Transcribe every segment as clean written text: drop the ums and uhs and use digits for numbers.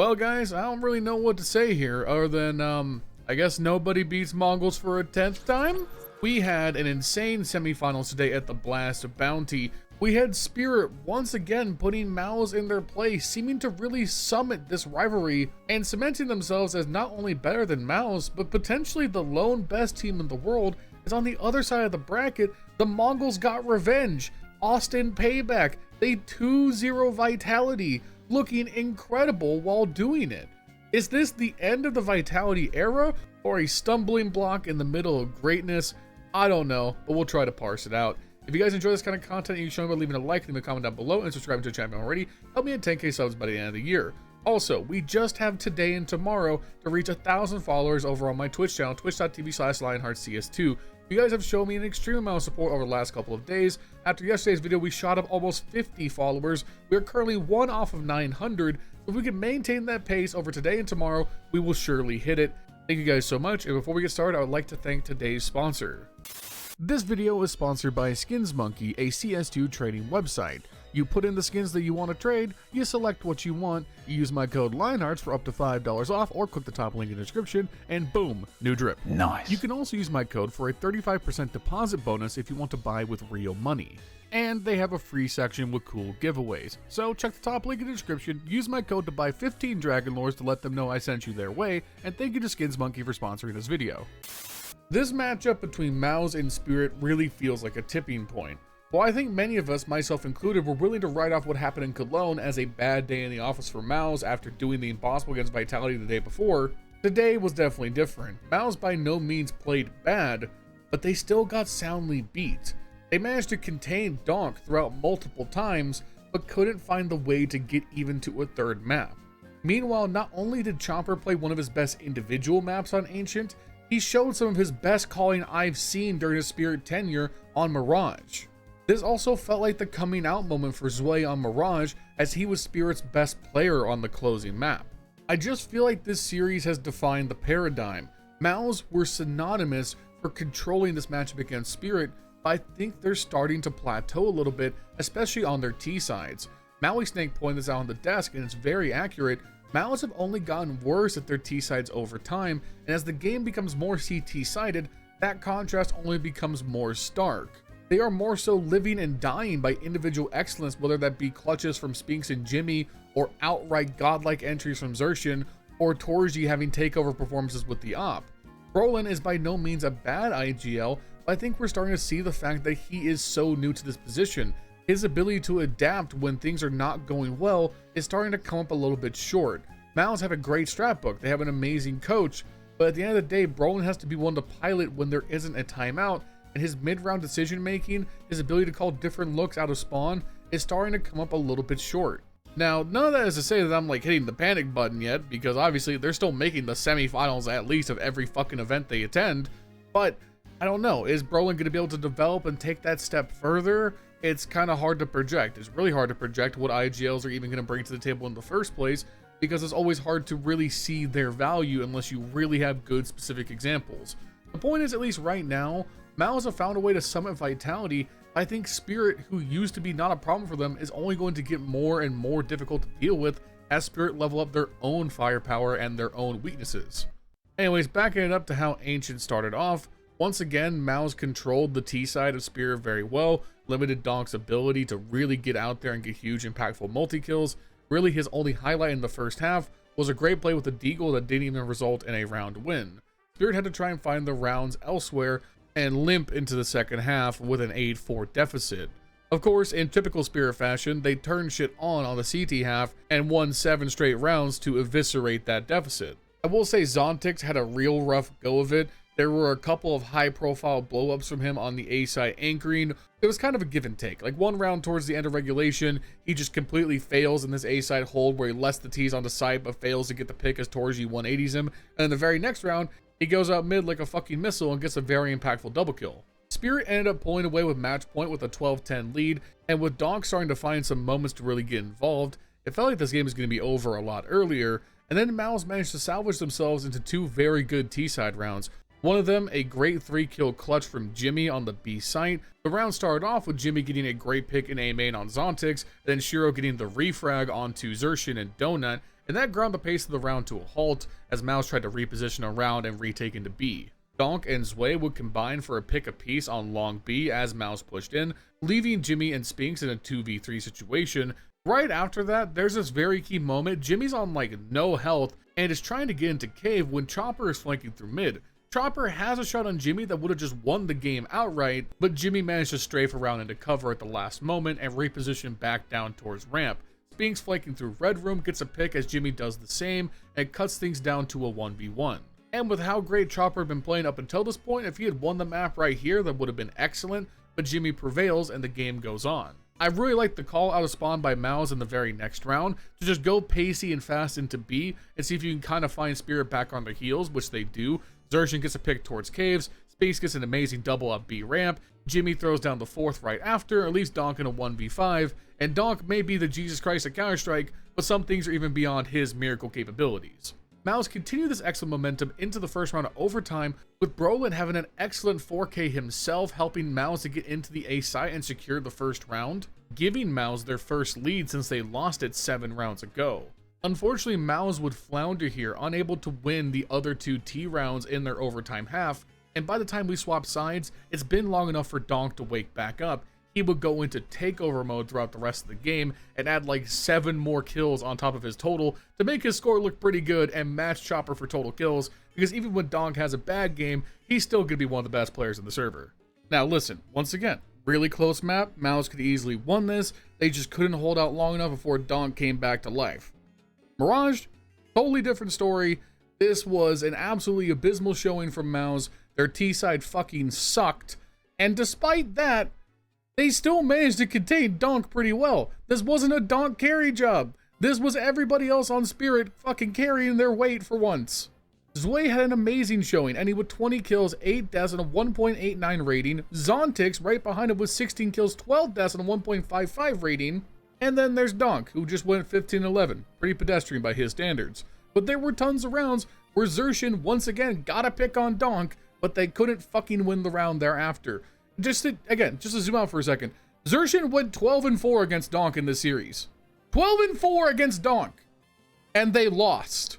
Well, guys, I don't really know what to say here other than, I guess nobody beats Mongolz for a 10th time? We had an insane semifinals today at the Blast Bounty. We had Spirit once again putting MOUZ in their place, seeming to really summit this rivalry and cementing themselves as not only better than MOUZ, but potentially the lone best team in the world. Is on the other side of the bracket, the Mongols got revenge. Austin payback. They 2-0 Vitality, looking incredible while doing it. Is this the end of the Vitality era or a stumbling block in the middle of greatness? I don't know, but we'll try to parse it out. If you guys enjoy this kind of content and you show me by leaving a like, leave a comment down below, and subscribing to the channel already, help me at 10k subs by the end of the year. Also, we just have today and tomorrow to reach 1,000 followers over on my Twitch channel, twitch.tv/LionHeartZ2. You guys have shown me an extreme amount of support over the last couple of days. After yesterday's video, we shot up almost 50 followers. We are currently 1 off of 900. If we can maintain that pace over today and tomorrow, we will surely hit it. Thank you guys so much, and before we get started, I would like to thank today's sponsor. This video is sponsored by SkinsMonkey, a CS2 trading website. You put in the skins that you want to trade, you select what you want, you use my code LionHeartZ for up to $5 off, or click the top link in the description, and boom, new drip. Nice. You can also use my code for a 35% deposit bonus if you want to buy with real money. And they have a free section with cool giveaways. So check the top link in the description, use my code to buy 15 Dragon Lores to let them know I sent you their way, and thank you to SkinsMonkey for sponsoring this video. This matchup between MOUZ and Spirit really feels like a tipping point. While I think many of us, myself included, were willing to write off what happened in Cologne as a bad day in the office for MOUZ after doing the impossible against Vitality the day before, today was definitely different. MOUZ by no means played bad, but they still got soundly beat. They managed to contain Donk throughout multiple times, but couldn't find the way to get even to a third map. Meanwhile, not only did Chomper play one of his best individual maps on Ancient, he showed some of his best calling I've seen during his Spirit tenure on Mirage. This also felt like the coming out moment for Zwei on Mirage, as he was Spirit's best player on the closing map. I just feel like this series has defined the paradigm. MOUZ were synonymous for controlling this matchup against Spirit, but I think they're starting to plateau a little bit, especially on their T sides. Maui Snake pointed this out on the desk, and it's very accurate. MOUZ have only gotten worse at their T sides over time, and as the game becomes more CT sided, that contrast only becomes more stark. They are more so living and dying by individual excellence, whether that be clutches from Spinks and Jimmy, or outright godlike entries from Xerxian, or Torji having takeover performances with the op. Brolin is by no means a bad IGL, but I think we're starting to see the fact that he is so new to this position. His ability to adapt when things are not going well is starting to come up a little bit short. MOUZ have a great strat book, they have an amazing coach, but at the end of the day, Brolin has to be one to pilot when there isn't a timeout, and his mid-round decision making, his ability to call different looks out of spawn, is starting to come up a little bit short. Now, none of that is to say that I'm like hitting the panic button yet, because obviously they're still making the semifinals at least of every fucking event they attend, but I don't know, is Brolin going to be able to develop and take that step further? It's kind of hard to project. It's really hard to project what IGLs are even going to bring to the table in the first place, because it's always hard to really see their value unless you really have good specific examples. The point is, at least right now, MOUZ have found a way to summit Vitality. I think Spirit, who used to be not a problem for them, is only going to get more and more difficult to deal with as Spirit level up their own firepower and their own weaknesses. Anyways, backing it up to how Ancient started off, once again, MOUZ controlled the T side of Spirit very well, limited Donk's ability to really get out there and get huge impactful multi-kills. Really, his only highlight in the first half was a great play with the Deagle that didn't even result in a round win. Spirit had to try and find the rounds elsewhere and limp into the second half with an 8-4 deficit. Of course, in typical Spirit fashion, they turned shit on the CT half and won 7 straight rounds to eviscerate that deficit. I will say Zontix had a real rough go of it. There were a couple of high-profile blow-ups from him on the A side anchoring. It was kind of a give and take. Like one round towards the end of regulation, he just completely fails in this A side hold where he lets the T's on the side but fails to get the pick as Torji 180s him. And in the very next round, he goes out mid like a fucking missile and gets a very impactful double kill. Spirit ended up pulling away with match point with a 12-10 lead, and with Donk starting to find some moments to really get involved, it felt like this game was going to be over a lot earlier, and then MOUZ managed to salvage themselves into 2 very good T-side rounds. One of them, a great 3-kill clutch from Jimmy on the B site. The round started off with Jimmy getting a great pick in A main on Zontix, then Shiro getting the refrag onto Xerxian and Donut, and that ground the pace of the round to a halt as MOUZ tried to reposition around and retake into B. Donk and Zwei would combine for a pick apiece on long B as MOUZ pushed in, leaving Jimmy and Spinks in a 2v3 situation. Right after that, there's this very key moment. Jimmy's on like no health and is trying to get into cave when Chopper is flanking through mid. Chopper has a shot on Jimmy that would have just won the game outright, but Jimmy managed to strafe around into cover at the last moment and reposition back down towards ramp. Spinks flanking through red room gets a pick as Jimmy does the same and cuts things down to a 1v1. And with how great Chopper had been playing up until this point, if he had won the map right here, that would have been excellent, but Jimmy prevails and the game goes on. I really like the call out of spawn by MOUZ in the very next round to just go pacey and fast into B and see if you can kind of find Spirit back on their heels, which they do. Zershin gets a pick towards caves, Space gets an amazing double up B ramp, Jimmy throws down the fourth right after, and leaves Donk in a 1v5, and Donk may be the Jesus Christ at Counter-Strike, but some things are even beyond his miracle capabilities. MOUZ continued this excellent momentum into the first round of overtime, with Brolin having an excellent 4K himself, helping MOUZ to get into the A site and secure the first round, giving MOUZ their first lead since they lost it 7 rounds ago. Unfortunately, MOUZ would flounder here, unable to win the other 2 T rounds in their overtime half, and by the time we swap sides, it's been long enough for Donk to wake back up. He would go into takeover mode throughout the rest of the game and add like 7 more kills on top of his total to make his score look pretty good and match Chopper for total kills, because even when Donk has a bad game, he's still going to be one of the best players in the server. Now listen, once again, really close map, MOUZ could easily won this, they just couldn't hold out long enough before Donk came back to life. Mirage, totally different story. This was an absolutely abysmal showing from MOUZ. Their T side fucking sucked, and despite that, they still managed to contain Donk pretty well. This wasn't a Donk carry job. This was everybody else on Spirit fucking carrying their weight for once. Zwei had an amazing showing, ending with 20 kills, 8 deaths, and a 1.89 rating. Zontix right behind him with 16 kills, 12 deaths, and a 1.55 rating. And then there's Donk, who just went 15-11. Pretty pedestrian by his standards. But there were tons of rounds where Zershin once again got a pick on Donk, but they couldn't fucking win the round thereafter. Just to zoom out for a second. Zershin went 12-4 against Donk in this series. 12-4 against Donk. And they lost.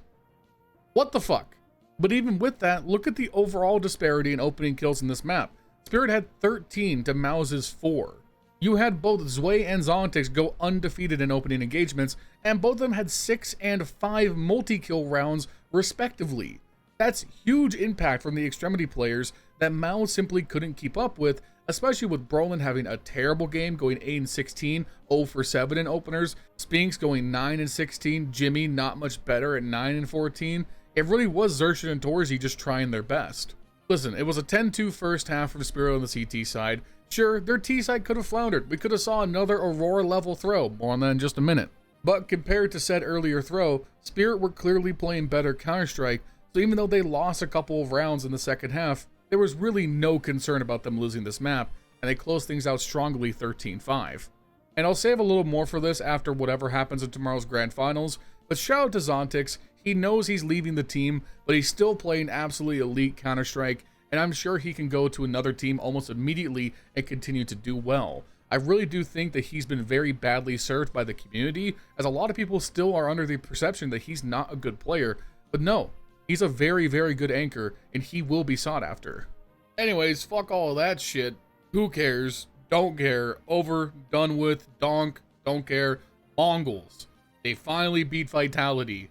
What the fuck? But even with that, look at the overall disparity in opening kills in this map. Spirit had 13 to MOUZ's 4. You had both Zwei and Zontix go undefeated in opening engagements, and both of them had 6 and 5 multi-kill rounds respectively. That's huge impact from the extremity players that MOUZ simply couldn't keep up with, especially with Brolin having a terrible game, going 8-16, 0-for-7 in openers, Spinks going 9-16, Jimmy not much better at 9-14. It really was Zershin and Torzy just trying their best. Listen, it was a 10-2 first half for Spirit on the CT side. Sure, their T side could have floundered. We could have saw another Aurora level throw, more on that in just a minute. But compared to said earlier throw, Spirit were clearly playing better Counter-Strike, so even though they lost a couple of rounds in the second half, there was really no concern about them losing this map, and they closed things out strongly 13-5. And I'll save a little more for this after whatever happens in tomorrow's Grand Finals, but shout out to Zontix. He knows he's leaving the team, but he's still playing absolutely elite Counter-Strike, and I'm sure he can go to another team almost immediately and continue to do well. I really do think that he's been very badly served by the community, as a lot of people still are under the perception that he's not a good player, but no, he's a very, very good anchor, and he will be sought after. Anyways, fuck all of that shit. Who cares? Don't care. Over, done with, donk, don't care. Mongolz. They finally beat Vitality.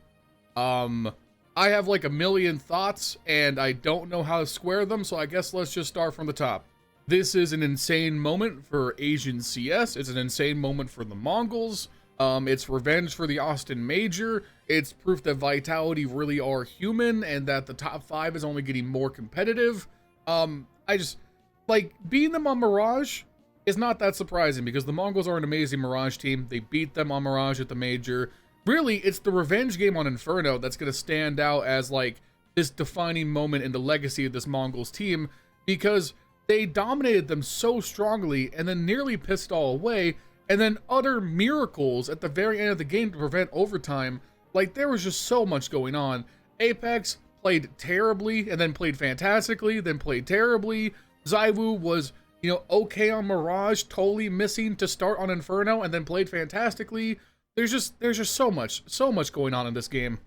I have like a million thoughts, and I don't know how to square them, so I guess let's just start from the top. This is an insane moment for Asian CS. It's an insane moment for the Mongolz. It's revenge for the Austin Major. It's proof that Vitality really are human, and that the top 5 is only getting more competitive. I just, like, beating them on Mirage is not that surprising, because the Mongolz are an amazing Mirage team. They beat them on Mirage at the Major. Really, it's the revenge game on Inferno that's going to stand out as, like, this defining moment in the legacy of this Mongolz team, because they dominated them so strongly and then nearly pissed all away, and then utter miracles at the very end of the game to prevent overtime. Like, there was just so much going on. Apex played terribly, and then played fantastically, then played terribly. Zywoo was, you know, okay on Mirage, totally missing to start on Inferno, and then played fantastically. there's just so much going on in this game.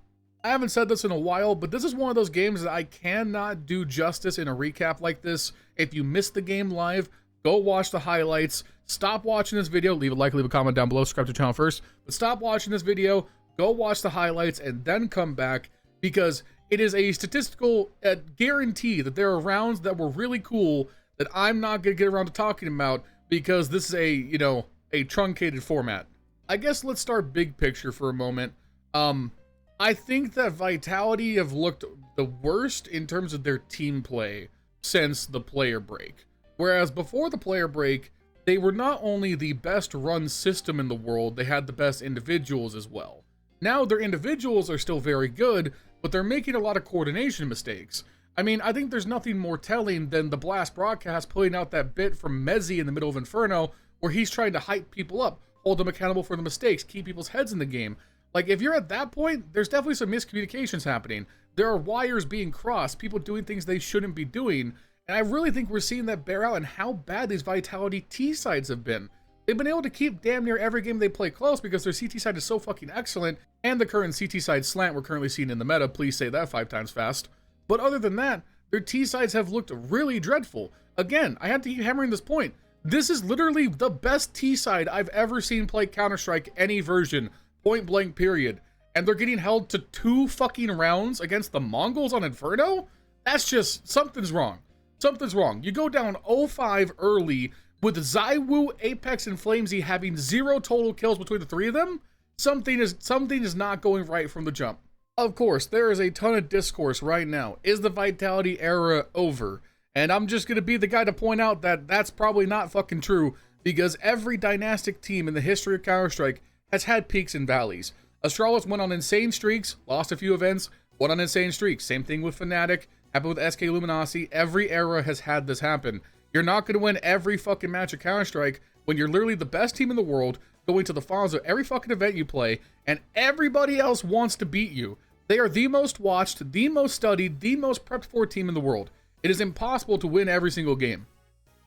I haven't said this in a while, but this is one of those games that I cannot do justice in a recap like this. If you missed the game live, go watch the highlights. Stop watching this video. Leave a like, leave a comment down below. Subscribe to the channel first. But stop watching this video. Go watch the highlights and then come back, because it is a statistical guarantee that there are rounds that were really cool that I'm not going to get around to talking about, because this is a, you know, a truncated format. I guess let's start big picture for a moment. I think that Vitality have looked the worst in terms of their team play since the player break. Whereas before the player break, they were not only the best run system in the world, they had the best individuals as well. Now their individuals are still very good, but they're making a lot of coordination mistakes. I mean, I think there's nothing more telling than the Blast broadcast putting out that bit from Mezzi in the middle of Inferno, where he's trying to hype people up, hold them accountable for the mistakes, keep people's heads in the game. Like, if you're at that point, there's definitely some miscommunications happening. There are wires being crossed, people doing things they shouldn't be doing, and I really think we're seeing that bear out in how bad these Vitality T-sides have been. They've been able to keep damn near every game they play close because their CT side is so fucking excellent, and the current CT side slant we're currently seeing in the meta, please say that 5 times fast. But other than that, their T-sides have looked really dreadful. Again, I have to keep hammering this point. This is literally the best T-side I've ever seen play Counter-Strike any version. Point blank period. And they're getting held to 2 fucking rounds against the Mongolz on Inferno? That's just, something's wrong. Something's wrong. You go down 0-5 early with ZywOo, Apex, and Flamesy having 0 total kills between the 3 of them. Something is not going right from the jump. Of course, there is a ton of discourse right now. Is the Vitality era over? And I'm just going to be the guy to point out that that's probably not fucking true, because every dynastic team in the history of Counter-Strike has had peaks and valleys. Astralis went on insane streaks, lost a few events, went on insane streaks. Same thing with Fnatic, happened with SK Luminosity. Every era has had this happen. You're not going to win every fucking match of Counter-Strike when you're literally the best team in the world, going to the finals of every fucking event you play, and everybody else wants to beat you. They are the most watched, the most studied, the most prepped for team in the world. It is impossible to win every single game.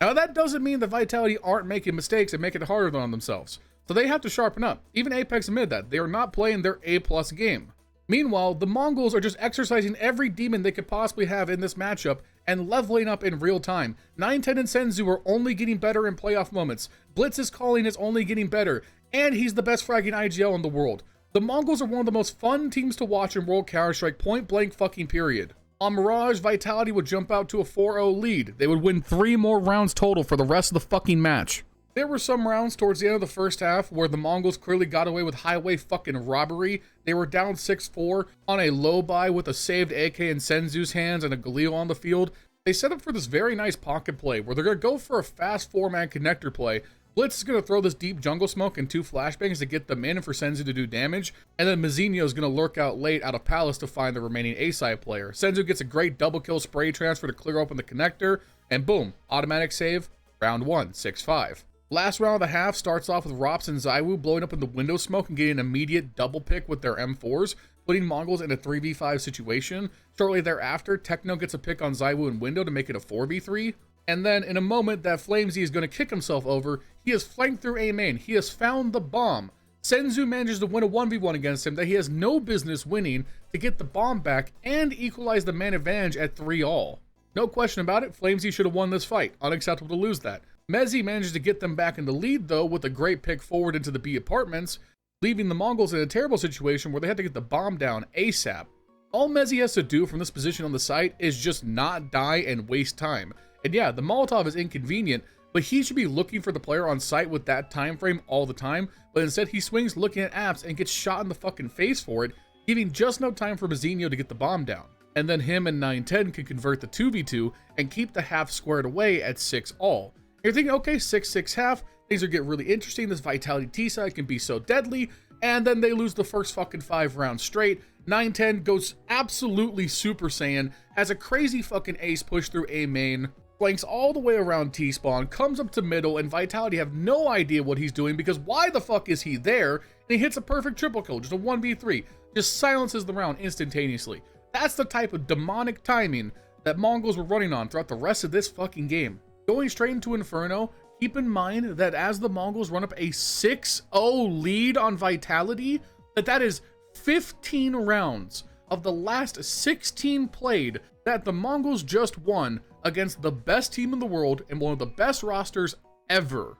Now that doesn't mean that Vitality aren't making mistakes and making it harder on themselves. So they have to sharpen up. Even Apex admitted that. They are not playing their A+ game. Meanwhile, the Mongolz are just exercising every demon they could possibly have in this matchup and leveling up in real time. 910 and Senzu are only getting better in playoff moments. Blitz's calling is only getting better. And he's the best fragging IGL in the world. The Mongolz are one of the most fun teams to watch in World Counter-Strike, point blank fucking period. On Mirage, Vitality would jump out to a 4-0 lead. They would win 3 more rounds total for the rest of the fucking match. There were some rounds towards the end of the first half where the Mongolz clearly got away with highway fucking robbery. They were down 6-4 on a low buy with a saved AK in Senzu's hands and a Galil on the field. They set up for this very nice pocket play where they're going to go for a fast 4-man connector play. Blitz is going to throw this deep jungle smoke and 2 flashbangs to get them in and for Senzu to do damage. And then Mazinho is going to lurk out late out of Palace to find the remaining A-side player. Senzu gets a great double kill spray transfer to clear open the connector. And boom, automatic save, round 1, 6-5. Last round of the half starts off with Rops and ZywOo blowing up in the window smoke and getting an immediate double pick with their M4s, putting Mongolz in a 3v5 situation. Shortly thereafter, Techno gets a pick on ZywOo and window to make it a 4v3. And then in a moment that Flamesy is going to kick himself over, he is flanked through A main. He has found the bomb. Senzu manages to win a 1v1 against him that he has no business winning to get the bomb back and equalize the man advantage at 3-all. No question about it, Flamesy should have won this fight. Unacceptable to lose that. Mezzi manages to get them back in the lead though with a great pick forward into the B apartments, leaving the Mongolz in a terrible situation where they had to get the bomb down ASAP. All Mezzi has to do from this position on the site is just not die and waste time. And yeah, the Molotov is inconvenient, but he should be looking for the player on site with that time frame all the time, but instead he swings looking at apps and gets shot in the fucking face for it, giving just no time for Mazinho to get the bomb down. And then him and 910 can convert the 2v2 and keep the half squared away at 6-all. You're thinking, okay, 6-6 half, things are getting really interesting, this Vitality T-side can be so deadly, and then they lose the first fucking 5 rounds straight. 910 goes absolutely Super Saiyan, has a crazy fucking ace push through A main, flanks all the way around T-spawn, comes up to middle, and Vitality have no idea what he's doing because why the fuck is he there? And he hits a perfect triple kill, just a 1v3, just silences the round instantaneously. That's the type of demonic timing that Mongolz were running on throughout the rest of this fucking game. Going straight into Inferno, keep in mind that as the Mongols run up a 6-0 lead on Vitality, that is 15 rounds of the last 16 played that the Mongols just won against the best team in the world and one of the best rosters ever.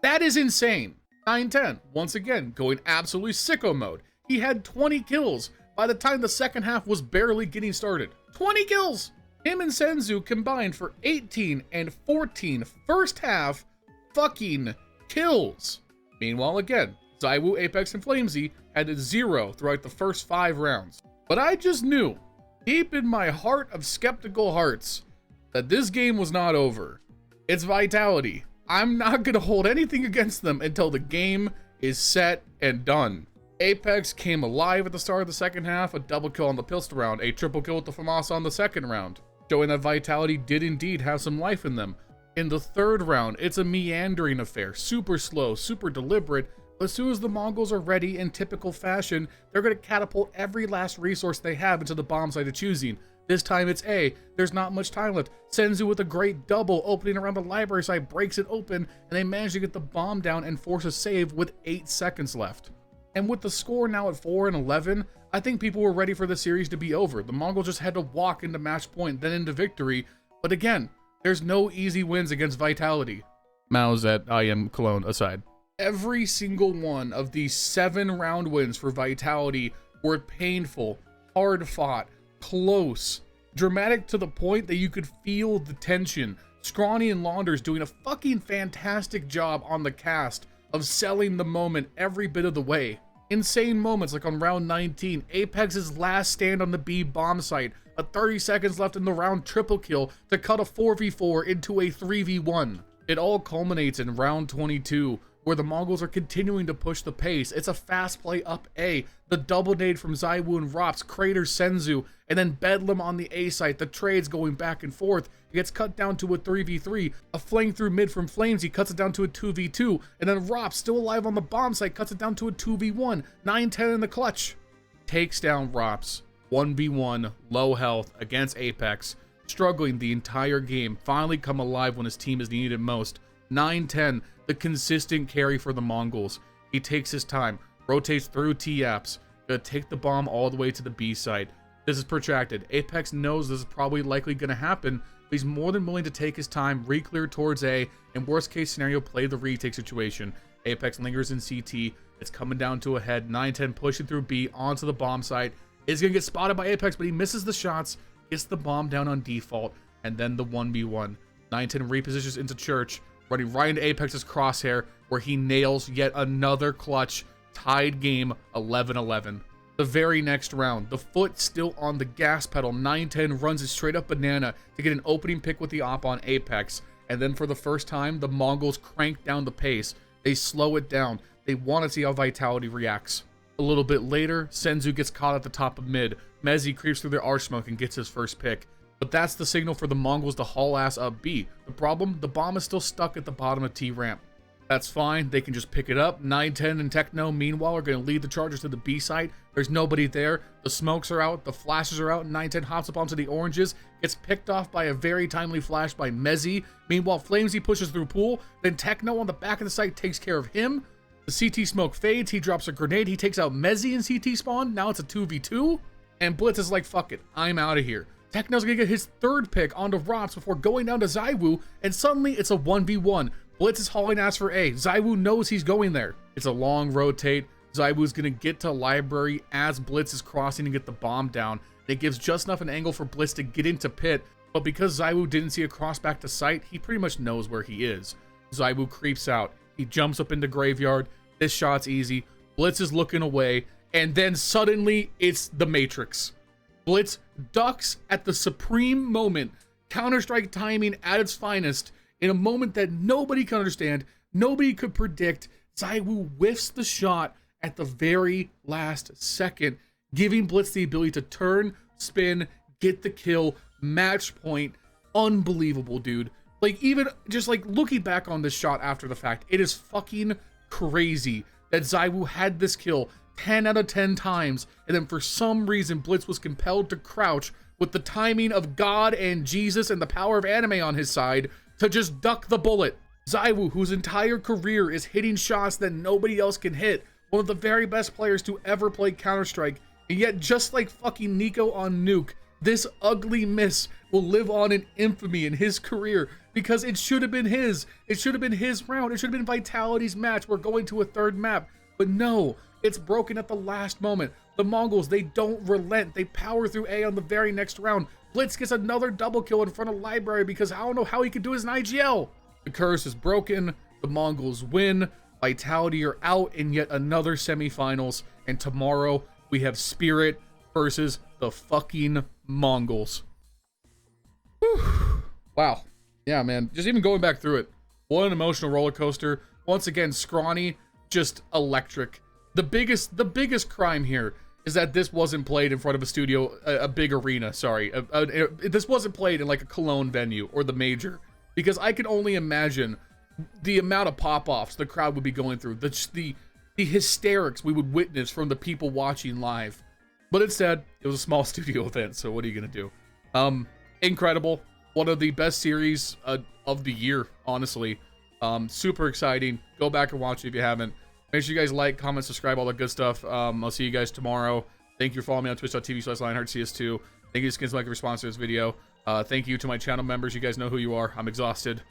That is insane. 9-10, once again, going absolutely sicko mode. He had 20 kills by the time the second half was barely getting started. 20 kills! Him and Senzu combined for 18 and 14 first half fucking kills. Meanwhile, again, ZywOo, Apex, and Flamesy had 0 throughout the first 5 rounds. But I just knew, deep in my heart of skeptical hearts, that this game was not over. It's Vitality. I'm not going to hold anything against them until the game is set and done. Apex came alive at the start of the second half, a double kill on the pistol round, a triple kill with the FAMAS on the second round, showing that Vitality did indeed have some life in them. In the third round, it's a meandering affair, super slow, super deliberate, but as soon as the Mongols are ready in typical fashion, they're going to catapult every last resource they have into the bomb site of choosing. This time it's A, there's not much time left. Senzu with a great double opening around the library site breaks it open, and they manage to get the bomb down and force a save with 8 seconds left. And with the score now at 4-11, I think people were ready for the series to be over. The Mongols just had to walk into match point, then into victory. But again, there's no easy wins against Vitality. MOUZ at I am Cologne aside. Every single one of these 7-round wins for Vitality were painful, hard fought, close, dramatic to the point that you could feel the tension. Scrawny and Launders doing a fucking fantastic job on the cast of selling the moment every bit of the way. Insane moments like on round 19, Apex's last stand on the B bomb site, a 30 seconds left in the round triple kill to cut a 4v4 into a 3v1. It all culminates in round 22, where the Mongols are continuing to push the pace. It's a fast play up A, the double nade from ZywOo and Rops craters Senzu, and then Bedlam on the A site, the trades going back and forth. It gets cut down to a 3v3, a fling through mid from Flamesy cuts it down to a 2v2, and then Rops, still alive on the bomb site, cuts it down to a 2v1, 9-10 in the clutch. Takes down Rops, 1v1, low health, against Apex, struggling the entire game, finally come alive when his team is needed most. 9-10, the consistent carry for the Mongols. He takes his time, rotates through T-Apps, gonna take the bomb all the way to the B site. This is protracted. Apex knows this is probably likely gonna happen, but he's more than willing to take his time, re-clear towards A, and worst case scenario, play the retake situation. Apex lingers in CT, it's coming down to a head, 9-10 pushing through B onto the bomb site. Is gonna get spotted by Apex, but he misses the shots, gets the bomb down on default, and then the 1v1. 9-10 repositions into Church, running right into Apex's crosshair, where he nails yet another clutch, tied game 11-11. The very next round, the foot still on the gas pedal, 9-10 runs it straight up banana to get an opening pick with the op on Apex, and then for the first time, the Mongols crank down the pace. They slow it down. They want to see how Vitality reacts. A little bit later, Senzu gets caught at the top of mid. Mezzi creeps through their arch smoke and gets his first pick. But that's the signal for the Mongols to haul ass up B. The problem, the bomb is still stuck at the bottom of T ramp. That's fine, they can just pick it up. 9-10 and Techno, meanwhile, are going to lead the chargers to the B site. There's nobody there. The smokes are out, the flashes are out. 9-10 hops up onto the oranges, gets picked off by a very timely flash by Mezzi. Meanwhile, Flamesy pushes through pool. Then Techno on the back of the site takes care of him. The CT smoke fades, he drops a grenade, he takes out Mezzi in CT spawn. Now it's a 2v2. And Blitz is like, fuck it, I'm out of here. Techno's gonna get his third pick onto Rops before going down to ZywOo, and suddenly it's a 1v1. Blitz is hauling ass for A. ZywOo knows he's going there. It's a long rotate. ZywOo's gonna get to library as Blitz is crossing and get the bomb down. It gives just enough an angle for Blitz to get into pit, but because ZywOo didn't see a cross back to site, he pretty much knows where he is. ZywOo creeps out. He jumps up into graveyard. This shot's easy. Blitz is looking away, and then suddenly it's the Matrix. Blitz ducks at the supreme moment, Counter-Strike timing at its finest, in a moment that nobody can understand, nobody could predict. ZywOo whiffs the shot at the very last second, giving Blitz the ability to turn, spin, get the kill, match point. Unbelievable, dude. Like, even just like looking back on this shot after the fact, it is fucking crazy that ZywOo had this kill 10 out of 10 times, and then for some reason Blitz was compelled to crouch with the timing of God and Jesus and the power of anime on his side to just duck the bullet. ZywOo, whose entire career is hitting shots that nobody else can hit. One of the very best players to ever play Counter-Strike. And yet, just like fucking Nico on Nuke, this ugly miss will live on in infamy in his career because it should have been his. It should have been his round. It should have been Vitality's match. We're going to a third map. But no, it's broken at the last moment. The Mongolz, they don't relent. They power through A on the very next round. Blitz gets another double kill in front of Library because I don't know how he could do his an IGL. The curse is broken. The Mongolz win. Vitality are out in yet another semifinals. And tomorrow we have Spirit versus the fucking Mongolz. Whew. Wow. Yeah, man. Just even going back through it. What an emotional roller coaster. Once again, Scrawny, just electric. The biggest crime here is that this wasn't played in front of a studio, a big arena, sorry. This wasn't played in like a Cologne venue or the Major. Because I can only imagine the amount of pop-offs the crowd would be going through. The hysterics we would witness from the people watching live. But instead, it was a small studio event, so what are you going to do? Incredible. One of the best series of the year, honestly. Super exciting. Go back and watch it if you haven't. Make sure you guys like, comment, subscribe, all that good stuff. I'll see you guys tomorrow. Thank you for following me on twitch.tv/LionHeartZ2. Thank you to Skins Like for sponsoring this video. Thank you to my channel members. You guys know who you are. I'm exhausted.